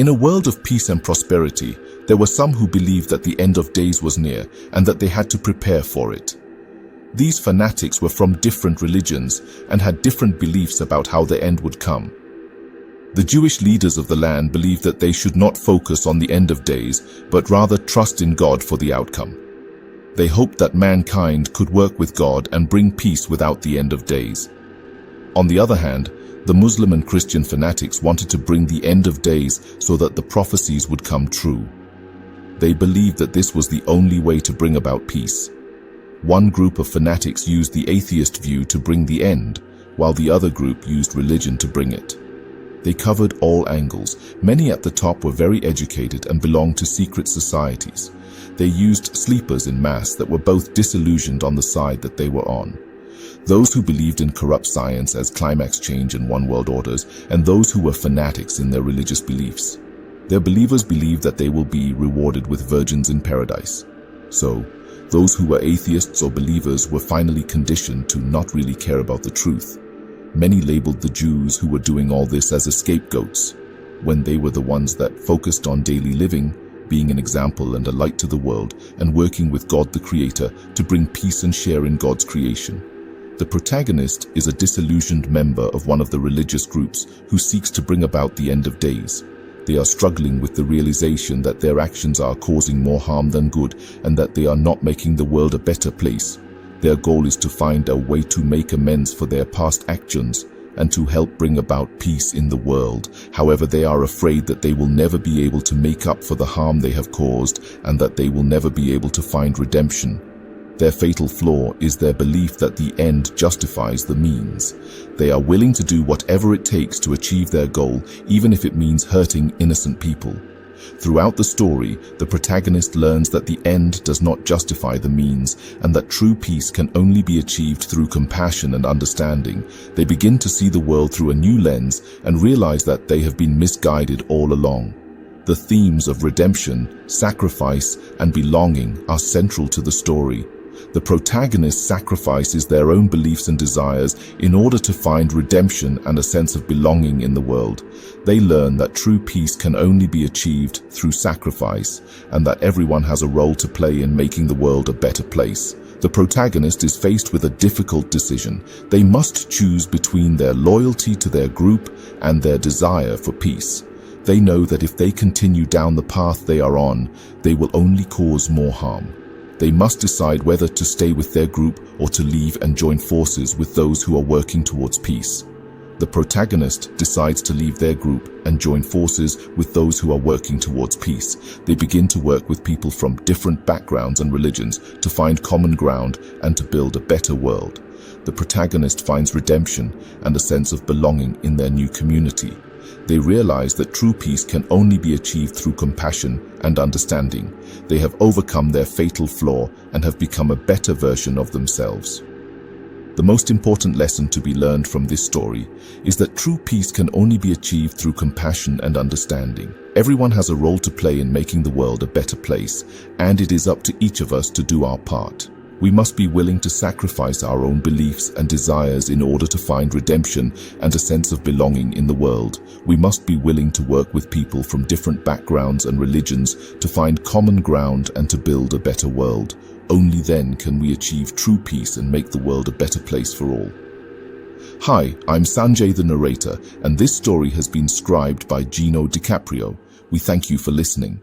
In a world of peace and prosperity, there were some who believed that the end of days was near and that they had to prepare for it. These fanatics were from different religions and had different beliefs about how the end would come. The Jewish leaders of the land believed that they should not focus on the end of days, but rather trust in God for the outcome. They hoped that mankind could work with God and bring peace without the end of days. On the other hand, the Muslim and Christian fanatics wanted to bring the end of days so that the prophecies would come true. They believed that this was the only way to bring about peace. One group of fanatics used the atheist view to bring the end, while the other group used religion to bring it. They covered all angles. Many at the top were very educated and belonged to secret societies. They used sleepers in mass that were both disillusioned on the side that they were on. Those who believed in corrupt science as climax change and one world orders, and those who were fanatics in their religious beliefs. Their believers believed that they will be rewarded with virgins in paradise. So, those who were atheists or believers were finally conditioned to not really care about the truth. Many labeled the Jews who were doing all this as scapegoats, when they were the ones that focused on daily living, being an example and a light to the world, and working with God the Creator to bring peace and share in God's creation. The protagonist is a disillusioned member of one of the religious groups who seeks to bring about the end of days. They are struggling with the realization that their actions are causing more harm than good and that they are not making the world a better place. Their goal is to find a way to make amends for their past actions and to help bring about peace in the world. However, they are afraid that they will never be able to make up for the harm they have caused and that they will never be able to find redemption. Their fatal flaw is their belief that the end justifies the means. They are willing to do whatever it takes to achieve their goal, even if it means hurting innocent people. Throughout the story, the protagonist learns that the end does not justify the means and that true peace can only be achieved through compassion and understanding. They begin to see the world through a new lens and realize that they have been misguided all along. The themes of redemption, sacrifice, and belonging are central to the story. The protagonist sacrifices their own beliefs and desires in order to find redemption and a sense of belonging in the world. They learn that true peace can only be achieved through sacrifice and that everyone has a role to play in making the world a better place. The protagonist is faced with a difficult decision. They must choose between their loyalty to their group and their desire for peace. They know that if they continue down the path they are on, they will only cause more harm. They must decide whether to stay with their group or to leave and join forces with those who are working towards peace. The protagonist decides to leave their group and join forces with those who are working towards peace. They begin to work with people from different backgrounds and religions to find common ground and to build a better world. The protagonist finds redemption and a sense of belonging in their new community. They realize that true peace can only be achieved through compassion and understanding. They have overcome their fatal flaw and have become a better version of themselves. The most important lesson to be learned from this story is that true peace can only be achieved through compassion and understanding. Everyone has a role to play in making the world a better place, and it is up to each of us to do our part. We must be willing to sacrifice our own beliefs and desires in order to find redemption and a sense of belonging in the world. We must be willing to work with people from different backgrounds and religions to find common ground and to build a better world. Only then can we achieve true peace and make the world a better place for all. Hi, I'm Sanjay the narrator, and this story has been scribed by Gino DiCaprio. We thank you for listening.